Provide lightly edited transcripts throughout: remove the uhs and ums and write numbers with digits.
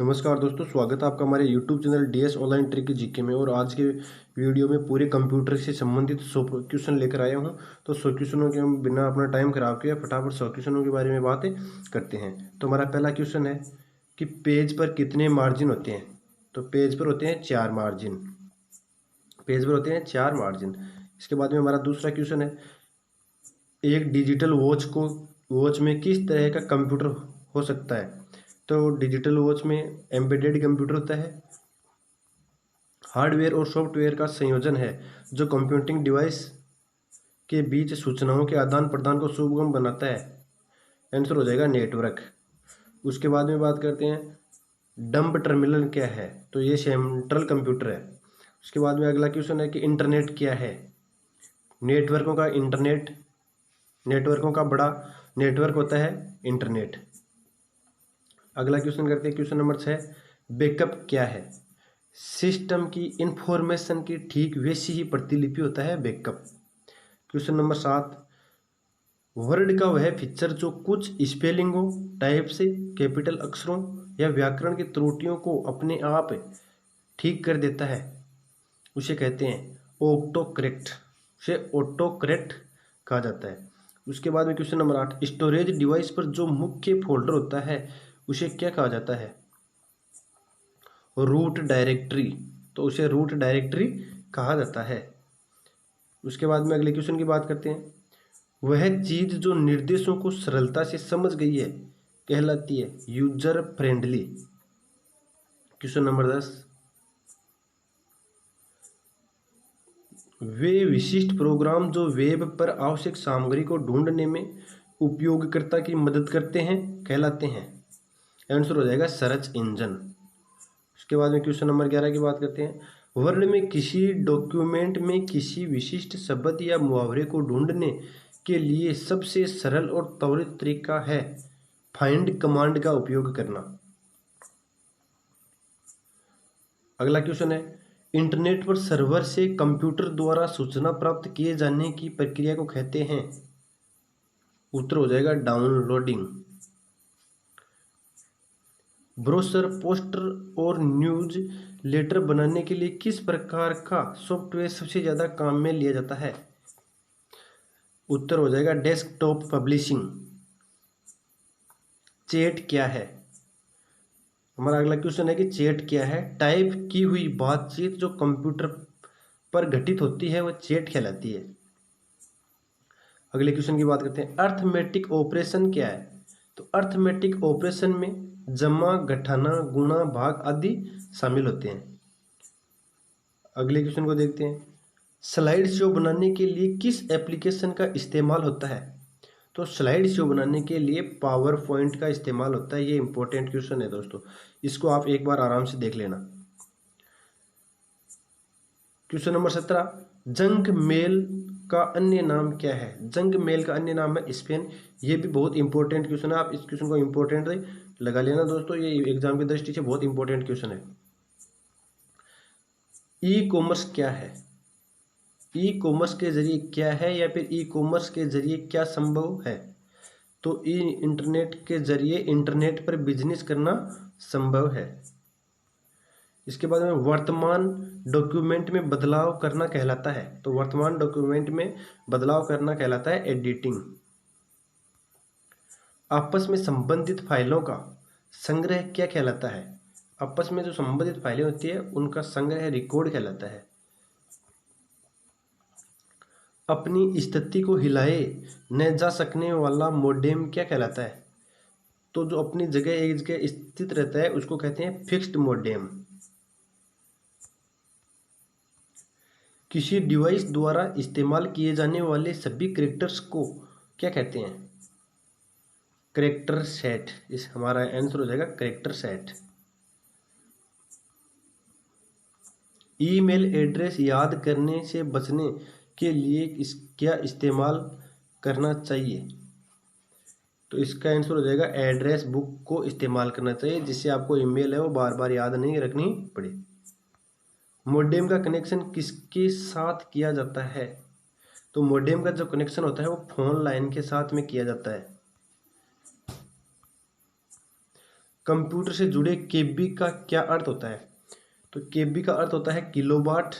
नमस्कार दोस्तों, स्वागत है आपका हमारे YouTube channel DS online trick GK में। और आज के वीडियो में पूरे कंप्यूटर से संबंधित 100 क्वेश्चन लेकर आया हूं। तो 100 क्वेश्चनों के हम बिना अपना टाइम खराब किए फटाफट 100 क्वेश्चनों के बारे में बात करते हैं। तो हमारा पहला क्वेश्चन है कि पेज पर कितने मार्जिन होते हैं। तो पेज पर होते हैं 4 मार्जिन। पेज पर होते हैं 4 मार्जिन। इसके बाद में हमारा दूसरा क्वेश्चन है, एक डिजिटल वॉच में किस तरह का कंप्यूटर हो सकता है। तो डिजिटल वॉच में एम्बेडेड कंप्यूटर होता है, हार्डवेयर और सॉफ्टवेयर का संयोजन है जो कंप्यूटिंग डिवाइस के बीच सूचनाओं के आदान प्रदान को सुगम बनाता है। आंसर हो जाएगा नेटवर्क। उसके बाद में बात करते हैं डंब टर्मिनल क्या है। तो ये सेंट्रल कंप्यूटर है। उसके बाद में अगला क्वेश्चन है कि इंटरनेट क्या है। नेटवर्कों का इंटरनेट, नेटवर्कों का बड़ा नेटवर्क होता है इंटरनेट। अगला क्वेश्चन करते हैं क्वेश्चन नंबर 6, बैकअप क्या है। सिस्टम की इंफॉर्मेशन की ठीक वैसी ही प्रतिलिपि होता है बैकअप। क्वेश्चन नंबर 7, वर्ड का वह फीचर जो कुछ स्पेलिंगों, टाइप से, कैपिटल अक्षरों या व्याकरण की त्रुटियों को अपने आप ठीक कर देता है, उसे कहते हैं ऑटो करेक्ट। उसे ऑटो करेक्ट कहा जाता है। उसके बाद में क्वेश्चन नंबर 8, स्टोरेज डिवाइस पर जो मुख्य फोल्डर होता है उसे क्या कहा जाता है। Root directory. तो उसे रूट डायरेक्टरी कहा जाता है। उसके बाद में अगले क्वेश्चन की बात करते हैं, वह चीज जो निर्देशों को सरलता से समझ गई है कहलाती है यूजर फ्रेंडली। क्वेश्चन नंबर 10, वे विशिष्ट प्रोग्राम जो वेब पर आवश्यक सामग्री को ढूंढने में उपयोगकर्ता की मदद करते हैं कहलाते हैं। आंसर हो जाएगा सर्च इंजन। उसके बाद में क्वेश्चन नंबर 11 की बात करते हैं, वर्ड में किसी डॉक्यूमेंट में किसी विशिष्ट शब्द या मुहावरे को ढूंढने के लिए सबसे सरल और त्वरित तरीका है फाइंड कमांड का उपयोग करना। अगला क्वेश्चन है, इंटरनेट पर सर्वर से कंप्यूटर द्वारा सूचना प्राप्त किए जाने की प्रक्रिया को कहते हैं। उत्तर हो जाएगा डाउनलोडिंग। ब्रोशर, पोस्टर और न्यूज लेटर बनाने के लिए किस प्रकार का सॉफ्टवेयर सबसे ज़्यादा काम में लिया जाता है। उत्तर हो जाएगा डेस्कटॉप पब्लिशिंग। चैट क्या है। हमारा अगला क्वेश्चन है कि चैट क्या है। टाइप की हुई बातचीत जो कंप्यूटर पर घटित होती है वह चैट कहलाती है। अगले क्वेश्चन की बात करते हैं, अर्थमेटिक ऑपरेशन क्या है। तो अर्थमेटिक ऑपरेशन में जमा, घटाना, गुणा, भाग आदि शामिल होते हैं। अगले क्वेश्चन को देखते हैं, स्लाइड शो बनाने के लिए किस एप्लीकेशन का इस्तेमाल होता है। तो स्लाइड शो बनाने के लिए पावर पॉइंट का इस्तेमाल होता है। ये इंपॉर्टेंट क्वेश्चन है दोस्तों, इसको आप एक बार आराम से देख लेना। क्वेश्चन नंबर 17, जंक मेल का अन्य नाम क्या है। जंक मेल का अन्य नाम है स्पैम। ये भी बहुत इंपॉर्टेंट क्वेश्चन है, आप इस क्वेश्चन को इंपॉर्टेंट लगा लेना दोस्तों, ये एग्जाम की दृष्टि से बहुत इंपॉर्टेंट क्वेश्चन है। ई कॉमर्स क्या है। ई कॉमर्स के जरिए क्या है या फिर ई कॉमर्स के जरिए क्या संभव है। तो ई इंटरनेट के जरिए इंटरनेट पर बिजनेस करना संभव है। इसके बाद में वर्तमान डॉक्यूमेंट में बदलाव करना कहलाता है। तो वर्तमान डॉक्यूमेंट में बदलाव करना कहलाता है एडिटिंग। आपस में संबंधित फाइलों का संग्रह क्या कहलाता है। आपस में जो संबंधित फाइलें होती है उनका संग्रह रिकॉर्ड कहलाता है। अपनी स्थिति को हिलाए न जा सकने वाला मोडेम क्या कहलाता है। तो जो अपनी जगह एक जगह स्थित रहता है उसको कहते हैं फिक्स्ड मोडेम। किसी डिवाइस द्वारा इस्तेमाल किए जाने वाले सभी कैरेक्टर्स को क्या कहते हैं। Character set. इस हमारा आंसर हो जाएगा कैरेक्टर सेट। ईमेल एड्रेस याद करने से बचने के लिए क्या इस्तेमाल करना चाहिए। तो इसका आंसर हो जाएगा एड्रेस बुक को इस्तेमाल करना चाहिए, जिससे आपको ईमेल है वो बार बार याद नहीं रखनी पड़े। मोडेम का कनेक्शन किसके साथ किया जाता है। तो मोडेम का जो कनेक्शन होता है वो फोन लाइन के साथ में किया जाता है। कंप्यूटर से जुड़े केबी का क्या अर्थ होता है? तो केबी का अर्थ होता है किलोवाट।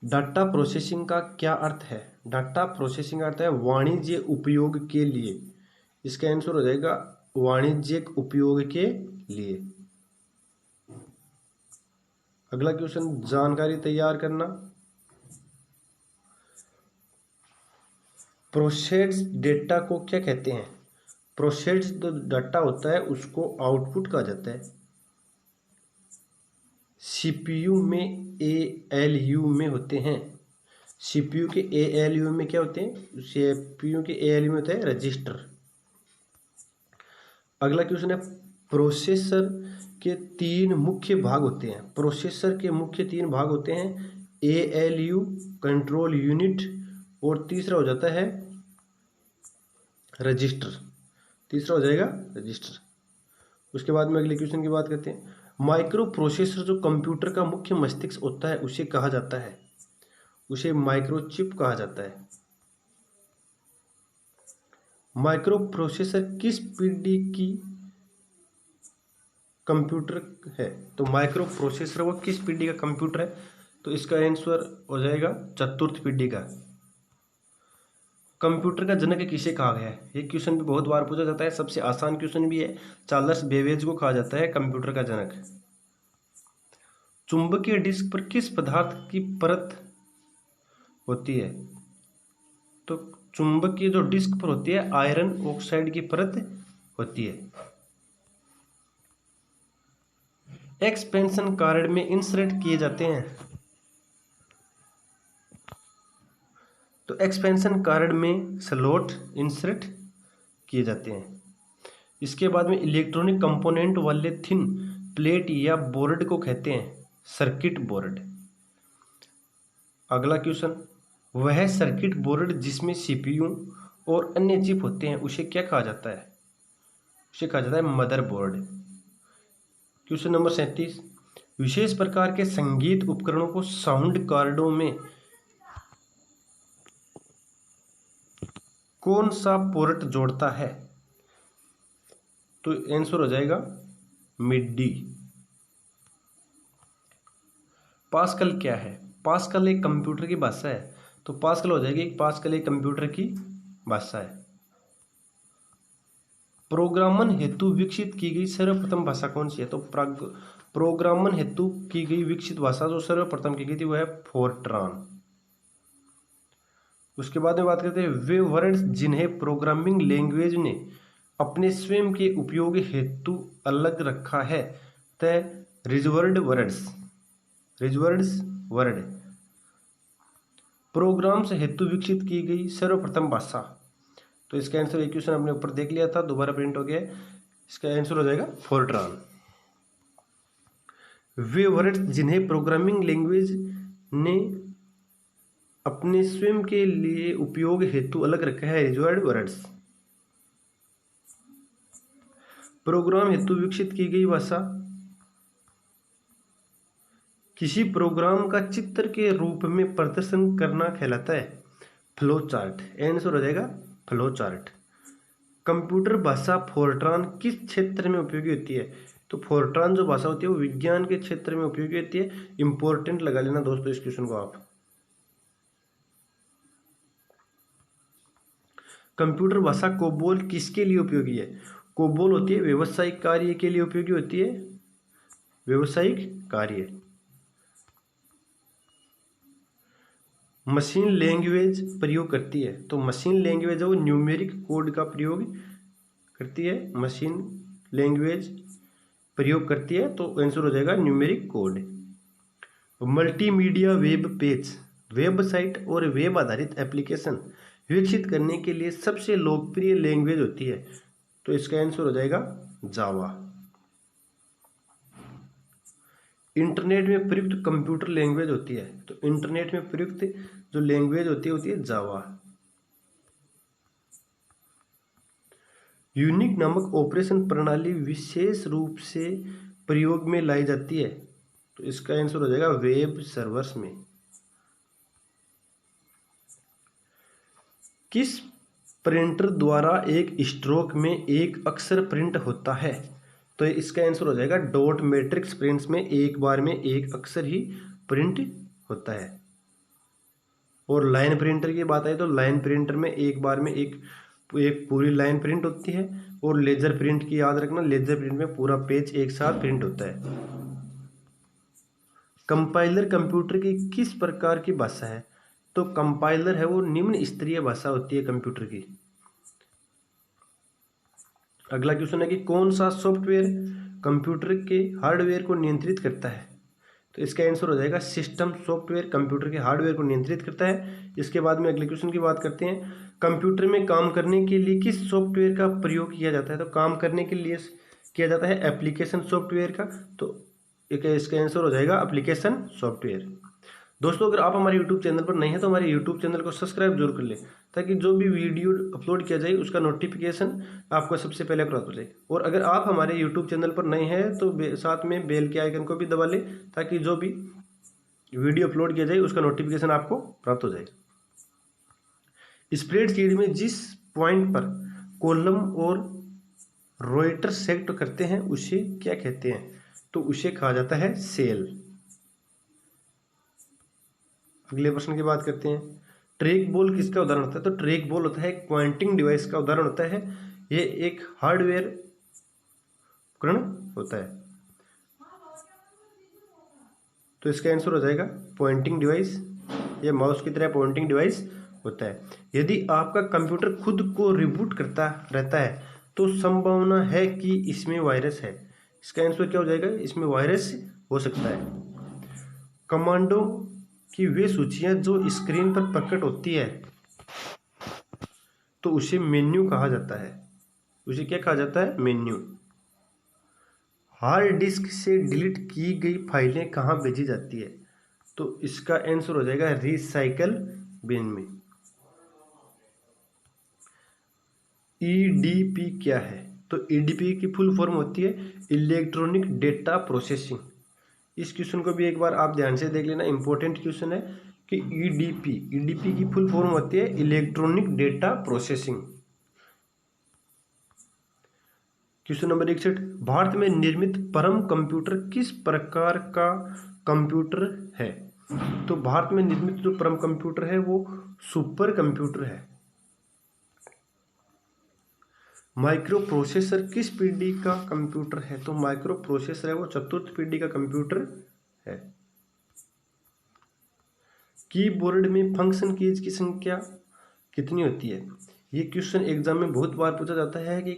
डाटा प्रोसेसिंग का क्या अर्थ है? डाटा प्रोसेसिंग का अर्थ है वाणिज्य उपयोग के लिए। इसका आंसर हो जाएगा वाणिज्यिक उपयोग के लिए। अगला क्वेश्चन, जानकारी तैयार करना। प्रोसेस्ड डेटा को क्या कहते हैं? प्रोसेस्ड जो डाटा होता है उसको आउटपुट कहा जाता है। सीपीयू में एएलयू में होते हैं। सीपीयू के एएलयू में क्या होते हैं? सीपीयू के एएलयू में होते हैं रजिस्टर। अगला क्वेश्चन है, प्रोसेसर के तीन मुख्य भाग होते हैं। प्रोसेसर के मुख्य तीन भाग होते हैं, एएलयू, कंट्रोल यूनिट, और तीसरा हो जाता है रजिस्टर। तीसरा हो जाएगा रजिस्टर। उसके बाद में अगले क्वेश्चन की बात करते हैं। माइक्रो प्रोसेसर जो कंप्यूटर का मुख्य मस्तिष्क होता है उसे कहा जाता है, उसे माइक्रोचिप कहा जाता है। माइक्रो प्रोसेसर किस पीढ़ी की कंप्यूटर है? तो माइक्रो प्रोसेसर वो किस पीढ़ी का कंप्यूटर है? तो इसका आंसर हो जाएगा चतुर्थ पीढ़ी का। कंप्यूटर का जनक किसे कहा गया है? ये क्वेश्चन भी बहुत बार पूछा जाता है, सबसे आसान क्वेश्चन भी है। चार्ल्स बेबेज को कहा जाता है कंप्यूटर का जनक। चुंबकीय डिस्क पर किस पदार्थ की परत होती है? तो चुंबकीय जो डिस्क पर होती है आयरन ऑक्साइड की परत होती है। एक्सपेंशन कार्ड में इंसर्ट किए जाते हैं। तो एक्सपेंशन कार्ड में स्लॉट इंसर्ट किए जाते हैं। इसके बाद में इलेक्ट्रॉनिक कंपोनेंट वाले थिन प्लेट या बोर्ड को कहते हैं सर्किट बोर्ड। अगला क्वेश्चन, वह सर्किट बोर्ड जिसमें सीपीयू और अन्य चिप होते हैं उसे क्या कहा जाता है? उसे कहा जाता है मदरबोर्ड। क्वेश्चन नंबर 37, विशेष प्रकार के संगीत उपकरणों को साउंड कार्डों में कौन सा पोर्ट जोड़ता है? तो आंसर हो जाएगा मिडी। पास्कल क्या है? पास्कल एक कंप्यूटर की भाषा है। तो पास्कल हो जाएगी, पास्कल एक कंप्यूटर की भाषा है। प्रोग्रामन हेतु विकसित की गई सर्वप्रथम भाषा कौन सी है? तो प्रोग्रामन हेतु की गई विकसित भाषा जो सर्वप्रथम की गई थी वह है फोर्ट्रान। उसके बाद में बात करते हैं, वे वर्ड्स जिन्हें प्रोग्रामिंग लैंग्वेज ने अपने स्वयं के उपयोग हेतु अलग रखा है तय reserved words. Reserved word programs हेतु विकसित की गई सर्वप्रथम भाषा। तो इसका आंसर एक क्वेश्चन हमने ऊपर देख लिया था, दोबारा प्रिंट हो गया। इसका आंसर हो जाएगा फोर्ट्रान। वे वर्ड्स जिन्हें प्रोग्रामिंग लैंग्वेज ने अपने स्वयं के लिए उपयोग हेतु अलग रखा है रिजर्व्ड वर्ड्स। प्रोग्राम हेतु विकसित की गई भाषा किसी प्रोग्राम का चित्र के रूप में प्रदर्शन करना कहलाता है फ्लो चार्ट। आंसर हो जाएगा फ्लो चार्ट। कंप्यूटर भाषा फोर्ट्रान किस क्षेत्र में उपयोगी होती है? तो फोर्ट्रान जो भाषा होती है वो विज्ञान के क्षेत्र में उपयोगी होती है। इंपॉर्टेंट लगा लेना दोस्तों इस क्वेश्चन को आप। कंप्यूटर भाषा कोबोल किसके लिए उपयोगी है? कोबोल होती है व्यवसायिक कार्य के लिए उपयोगी होती है। व्यवसायिक कार्य। मशीन लैंग्वेज प्रयोग करती है। तो मशीन लैंग्वेज है वो न्यूमेरिक कोड का प्रयोग करती है। मशीन लैंग्वेज प्रयोग करती है, तो आंसर हो जाएगा numeric code. Multimedia web page website और वेब आधारित एप्लीकेशन विकसित करने के लिए सबसे लोकप्रिय लैंग्वेज होती है। तो इसका आंसर हो जाएगा जावा। इंटरनेट में प्रयुक्त कंप्यूटर लैंग्वेज होती है। तो इंटरनेट में प्रयुक्त जो लैंग्वेज होती है जावा। यूनिक नामक ऑपरेशन प्रणाली विशेष रूप से प्रयोग में लाई जाती है। तो इसका आंसर हो जाएगा वेब सर्वर्स में। किस प्रिंटर द्वारा एक स्ट्रोक में एक अक्षर प्रिंट होता है, तो इसका आंसर हो जाएगा डॉट मैट्रिक्स प्रिंट्स में एक बार में एक अक्षर ही प्रिंट होता है। और लाइन प्रिंटर की बात आए तो लाइन प्रिंटर में एक बार में एक पूरी लाइन प्रिंट होती है। और लेजर प्रिंट की याद रखना, लेजर प्रिंट में पूरा पेज एक साथ प्रिंट होता है। कंपाइलर कंप्यूटर की किस प्रकार की भाषा है? तो कंपाइलर है वो निम्न स्तरीय भाषा होती है कंप्यूटर की। अगला क्वेश्चन है कि कौन सा सॉफ्टवेयर कंप्यूटर के हार्डवेयर को नियंत्रित करता है? तो इसका आंसर हो जाएगा सिस्टम सॉफ्टवेयर कंप्यूटर के हार्डवेयर को नियंत्रित करता है। इसके बाद में अगले क्वेश्चन की बात करते हैं, कंप्यूटर में काम करने के लिए किस सॉफ्टवेयर का प्रयोग किया जाता है? तो काम करने के लिए किया जाता है एप्लीकेशन सॉफ्टवेयर का, तो इसका आंसर हो जाएगा एप्लीकेशन सॉफ्टवेयर। दोस्तों, अगर आप हमारे यूट्यूब चैनल पर नए हैं तो हमारे यूट्यूब चैनल को सब्सक्राइब जरूर कर लें, ताकि जो भी वीडियो अपलोड किया जाए उसका नोटिफिकेशन आपको सबसे पहले प्राप्त हो जाए। और अगर आप हमारे यूट्यूब चैनल पर नए हैं तो साथ में बेल के आइकन को भी दबा लें, ताकि जो भी वीडियो अपलोड किया जाए उसका नोटिफिकेशन आपको प्राप्त हो जाए। स्प्रेडशीट में जिस पॉइंट पर कॉलम और रोइटर सेलेक्ट करते हैं उसे क्या कहते हैं? तो उसे कहा जाता है सेल। अगले प्रश्न की बात करते हैं, ट्रैक बॉल किसका उदाहरण होता है? तो ट्रैक बॉल होता है पॉइंटिंग डिवाइस का उदाहरण होता है। ये एक हार्डवेयर उपकरण होता है, तो इसका आंसर हो जाएगा पॉइंटिंग डिवाइस। ये माउस की तरह पॉइंटिंग डिवाइस होता है। यदि आपका कंप्यूटर खुद को रिबूट करता रहता है तो संभावना है कि इसमें वायरस है। इसका आंसर क्या हो जाएगा? इसमें वायरस हो सकता है। कमांडो कि वे सूचियां जो स्क्रीन पर प्रकट होती है तो उसे मेन्यू कहा जाता है। उसे क्या कहा जाता है? मेन्यू। हार्ड डिस्क से डिलीट की गई फाइलें कहाँ भेजी जाती है? तो इसका आंसर हो जाएगा रिसाइकल बिन में। ईडीपी क्या है? तो ईडीपी की फुल फॉर्म होती है इलेक्ट्रॉनिक डेटा प्रोसेसिंग। इस क्वेश्चन को भी एक बार आप ध्यान से देख लेना, इंपॉर्टेंट क्वेश्चन है कि ईडीपी की फुल फॉर्म होती है electronic data processing. Question number 61, Bharat में निर्मित परम कंप्यूटर किस प्रकार का कंप्यूटर है? तो भारत में निर्मित जो परम कंप्यूटर है वो सुपर कंप्यूटर है। माइक्रो प्रोसेसर किस पीढ़ी का कंप्यूटर है? तो माइक्रो प्रोसेसर है वो चतुर्थ पीढ़ी का कंप्यूटर है। कीबोर्ड में फंक्शन कीज की संख्या कितनी होती है? ये क्वेश्चन एग्जाम में बहुत बार पूछा जाता है कि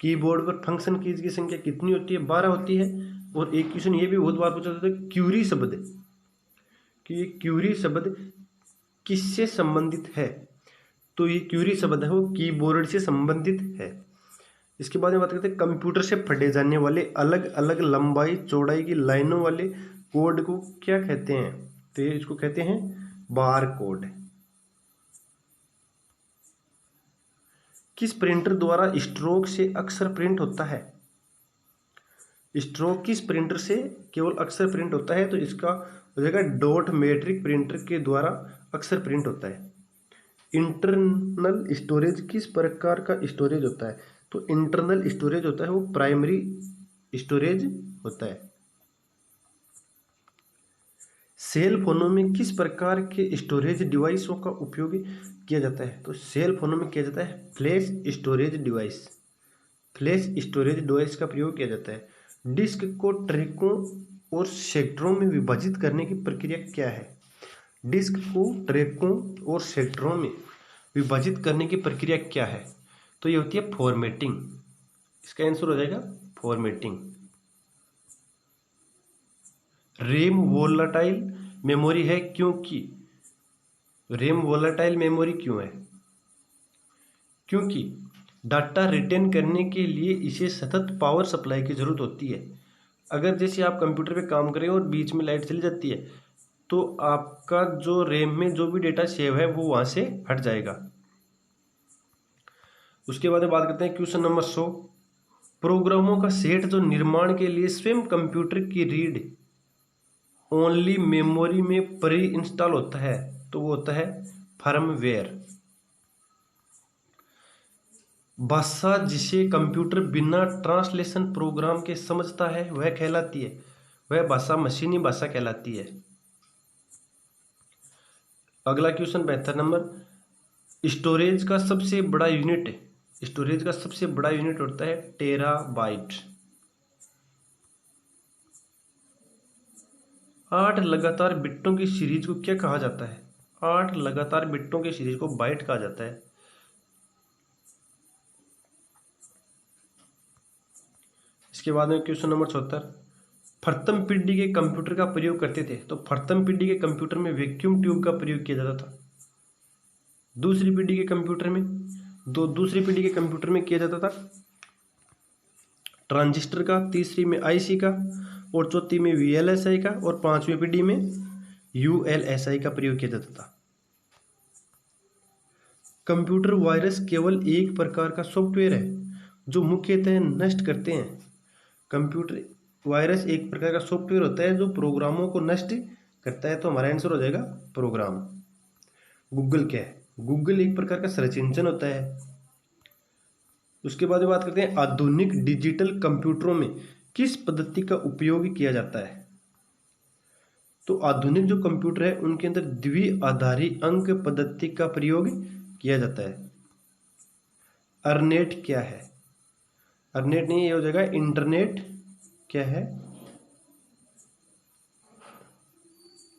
कीबोर्ड पर फंक्शन कीज की संख्या कितनी होती है? 12 होती है। और एक क्वेश्चन ये भी बहुत बार पूछा जाता है क्यूरी शब्द, कि ये क्यूरी शब्द किससे संबंधित है? तो ये क्यूरी शब्द है वो कीबोर्ड से संबंधित है। इसके बाद में बात करते हैं, कंप्यूटर से पढ़े जाने वाले अलग अलग लंबाई चौड़ाई की लाइनों वाले कोड को क्या कहते हैं? तो ये इसको कहते हैं बार कोड। किस प्रिंटर द्वारा स्ट्रोक से अक्षर प्रिंट होता है? स्ट्रोक किस प्रिंटर से केवल अक्षर प्रिंट होता है? तो इसका हो जाएगा डॉट मैट्रिक प्रिंटर के द्वारा अक्षर प्रिंट होता है। इंटरनल स्टोरेज किस प्रकार का स्टोरेज होता है? तो इंटरनल स्टोरेज होता है वो प्राइमरी स्टोरेज होता है। सेल फोनों में किस प्रकार के स्टोरेज डिवाइसों का उपयोग किया जाता है? तो सेल फोनों में किया जाता है flash storage device. Flash storage device का प्रयोग किया जाता है। डिस्क को ट्रैकों और सेक्टरों में विभाजित करने की प्रक्रिया क्या है? डिस्क को ट्रैकों और सेक्टरों में विभाजित करने की प्रक्रिया क्या है? तो ये होती है फॉर्मेटिंग। इसका आंसर हो जाएगा फॉर्मेटिंग। रैम वोलाटाइल मेमोरी है क्योंकि रैम वोलाटाइल मेमोरी क्यों है? क्योंकि डाटा रिटेन करने के लिए इसे सतत पावर सप्लाई की ज़रूरत होती है। अगर जैसे आप कंप्यूटर पे काम करें और बीच में लाइट चली जाती है तो आपका जो रैम में जो भी डेटा सेव है वो वहाँ से हट जाएगा। उसके बाद बात करते हैं क्वेश्चन नंबर 100, प्रोग्रामों का सेट जो निर्माण के लिए स्वयं कंप्यूटर की रीड ओनली मेमोरी में प्री इंस्टॉल होता है तो वो होता है फर्मवेयर। भाषा जिसे कंप्यूटर बिना ट्रांसलेशन प्रोग्राम के समझता है वह कहलाती है, वह भाषा मशीनी भाषा कहलाती है। अगला क्वेश्चन 72 नंबर, स्टोरेज का सबसे बड़ा यूनिट, स्टोरेज का सबसे बड़ा यूनिट होता है टेराबाइट। 8 लगातार बिट्टों की सीरीज को क्या कहा जाता है? 8 लगातार बिट्टों की सीरीज को बाइट कहा जाता है। इसके बाद में क्वेश्चन नंबर 74, प्रथम पीढ़ी के कंप्यूटर का प्रयोग करते थे, तो प्रथम पीढ़ी के कंप्यूटर में वैक्यूम ट्यूब का प्रयोग किया जाता था। दूसरी पीढ़ी के कंप्यूटर में दूसरी पीढ़ी के कंप्यूटर में किया जाता था ट्रांजिस्टर का, तीसरी में आईसी का, और चौथी में वीएलएसआई का, और पांचवी पीढ़ी में यूएलएसआई का प्रयोग किया जाता था। कंप्यूटर वायरस केवल एक प्रकार का सॉफ्टवेयर है जो मुख्यतः नष्ट करते हैं। कंप्यूटर वायरस एक प्रकार का सॉफ्टवेयर होता है जो प्रोग्रामों को नष्ट करता है, तो हमारा आंसर हो जाएगा प्रोग्राम। गूगल क्या है? गूगल एक प्रकार का सर्च इंजन होता है। उसके बाद बात करते हैं आधुनिक डिजिटल कंप्यूटरों में किस पद्धति का उपयोग किया जाता है? तो आधुनिक जो कंप्यूटर है उनके अंदर द्विआधारी अंक पद्धति का प्रयोग किया जाता है। अर्नेट क्या है? अर्नेट नहीं, ये हो जाएगा इंटरनेट। क्या है?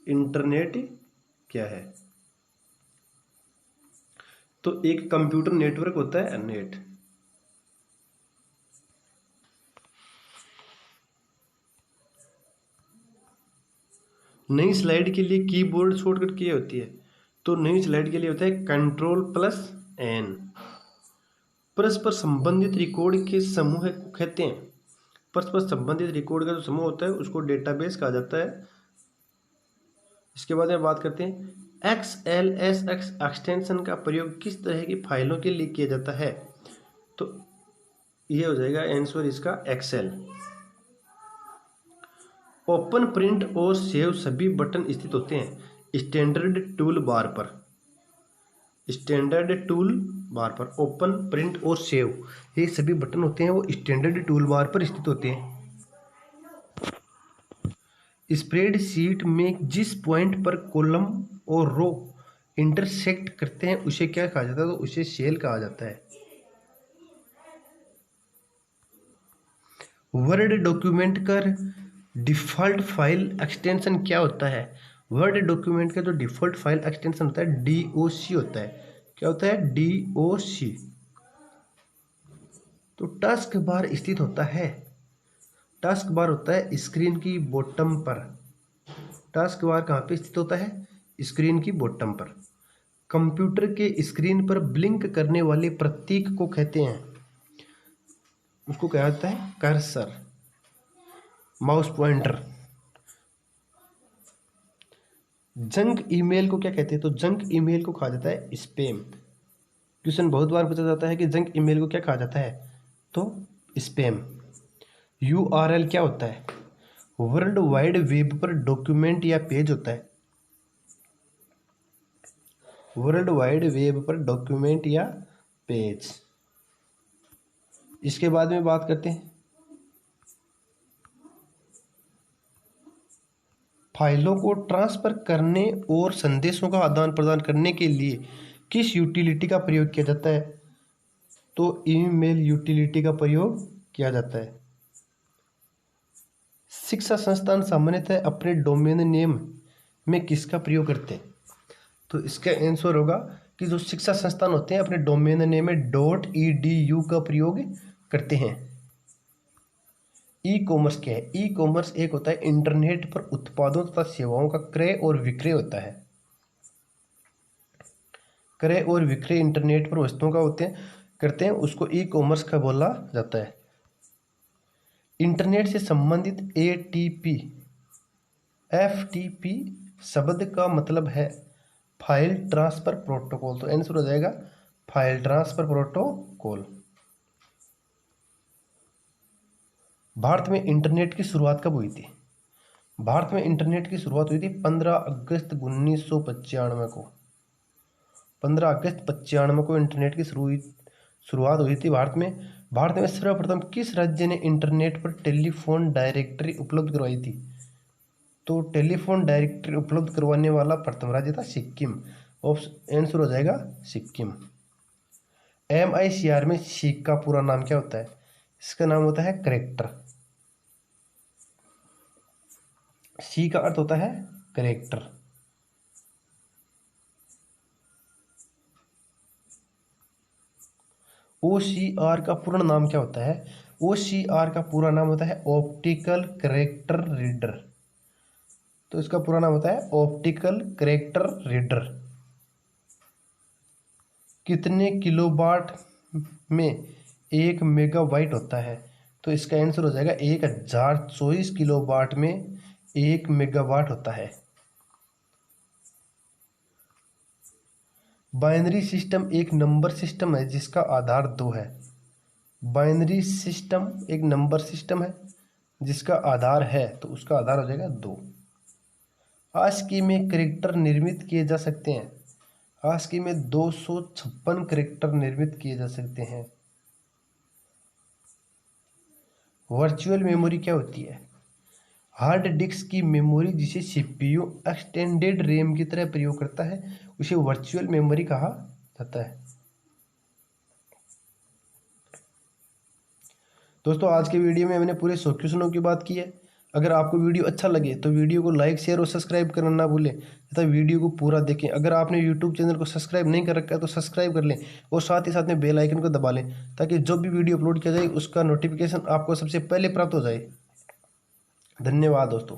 इंटरनेट क्या है? तो एक कंप्यूटर नेटवर्क होता है अर्नेट। नई स्लाइड के लिए कीबोर्ड शॉर्टकट क्या होती है? तो नई स्लाइड के लिए होता है Ctrl+N। परस्पर संबंधित रिकॉर्ड के समूह को कहते हैं, परस्पर संबंधित रिकॉर्ड का जो समूह होता है उसको डेटाबेस कहा जाता है। इसके बाद में बात करते हैं XLSX एक्सटेंशन का प्रयोग किस तरह की फाइलों के लिए किया जाता है? तो ये हो जाएगा आंसर इसका एक्सेल। ओपन, प्रिंट और सेव सभी बटन स्थित होते हैं स्टैंडर्ड टूल बार पर। स्टैंडर्ड टूल बार पर ओपन, प्रिंट और सेव ये सभी बटन होते हैं वो स्टैंडर्ड टूल बार पर स्थित होते हैं। स्प्रेडशीट में जिस पॉइंट पर कॉलम और रो इंटरसेक्ट करते हैं उसे क्या कहा जाता है? तो उसे सेल कहा जाता है। वर्ड डॉक्यूमेंट का डिफ़ॉल्ट फाइल एक्सटेंशन क्या होता है? वर्ड डॉक्यूमेंट का जो डिफ़ॉल्ट फाइल एक्सटेंशन होता है DOC होता है। क्या होता है? DOC। तो टास्क बार स्थित होता है, टास्क बार होता है स्क्रीन की बॉटम पर। टास्क बार कहाँ पे स्थित होता है? स्क्रीन की बॉटम पर। कंप्यूटर के स्क्रीन पर ब्लिंक करने वाले प्रतीक को कहते हैं, उसको क्या होता है? Cursor, mouse pointer. Junk email को क्या कहते हैं? तो जंक ईमेल को कहा जाता है स्पैम। क्वेश्चन बहुत बार पूछा जाता है कि जंक ईमेल को क्या कहा जाता है? तो स्पैम। URL क्या होता है? वर्ल्ड वाइड वेब पर डॉक्यूमेंट या पेज होता है। वर्ल्ड वाइड वेब पर डॉक्यूमेंट या पेज। इसके बाद में बात करते हैं फाइलों को ट्रांसफर करने और संदेशों का आदान प्रदान करने के लिए किस यूटिलिटी का प्रयोग किया जाता है? तो ईमेल यूटिलिटी का प्रयोग किया जाता है। शिक्षा संस्थान सामान्यतः अपने डोमेन नेम में किसका प्रयोग करते हैं? तो इसका आंसर होगा कि जो शिक्षा संस्थान होते हैं अपने डोमेन नेम में .edu का प्रयोग करते हैं। ई कॉमर्स क्या है? ई कॉमर्स एक होता है इंटरनेट पर उत्पादों तथा सेवाओं का क्रय और विक्रय होता है। क्रय और विक्रय इंटरनेट पर वस्तुओं का करते हैं उसको ई कॉमर्स का बोला जाता है। इंटरनेट से संबंधित ATP FTP शब्द का मतलब है फाइल ट्रांसफर प्रोटोकॉल। तो आंसर हो जाएगा फाइल ट्रांसफर प्रोटोकॉल। भारत में इंटरनेट की शुरुआत कब हुई थी? भारत में इंटरनेट की शुरुआत हुई थी 15 अगस्त 1995 को। 15 अगस्त 1995 को इंटरनेट की शुरुआत हुई थी भारत में सर्वप्रथम किस राज्य ने इंटरनेट पर टेलीफोन डायरेक्टरी उपलब्ध करवाई थी? तो टेलीफोन डायरेक्टरी उपलब्ध करवाने वाला प्रथम राज्य था सिक्किम। ऑप्शन आंसर हो जाएगा सिक्किम। MICR में सीक का पूरा नाम क्या होता है? इसका नाम होता है करेक्टर। सी का अर्थ होता है करेक्टर। OCR का पूर्ण नाम क्या होता है? OCR का पूरा नाम होता है ऑप्टिकल करेक्टर रीडर। तो इसका पूरा नाम होता है ऑप्टिकल करेक्टर रीडर। कितने किलोवाट में 1 मेगाबाइट होता है? तो इसका आंसर हो जाएगा 1024 किलोवाट में 1 मेगावाट होता है। बाइनरी सिस्टम एक नंबर सिस्टम है जिसका आधार 2 है। बाइनरी सिस्टम एक नंबर सिस्टम है जिसका आधार है, तो उसका आधार हो जाएगा 2। ASCII में कैरेक्टर निर्मित किए जा सकते हैं। ASCII में 256 कैरेक्टर निर्मित किए जा सकते हैं। वर्चुअल मेमोरी क्या होती है? हार्ड डिस्क की मेमोरी जिसे CPU एक्सटेंडेड रैम की तरह प्रयोग करता है उसे वर्चुअल मेमोरी कहा जाता है। दोस्तों आज के वीडियो में मैंने पूरे 100 क्वेश्चनों की बात की है। अगर आपको वीडियो अच्छा लगे तो वीडियो को लाइक शेयर और सब्सक्राइब करना ना भूलें तथा वीडियो को पूरा देखें। अगर आपने यूट्यूब चैनल को सब्सक्राइब नहीं कर रखा है तो सब्सक्राइब कर लें और साथ ही साथ में बेल आइकन को दबा लें ताकि जो भी वीडियो अपलोड किया जाए उसका नोटिफिकेशन आपको सबसे पहले प्राप्त हो जाए। धन्यवाद दोस्तों।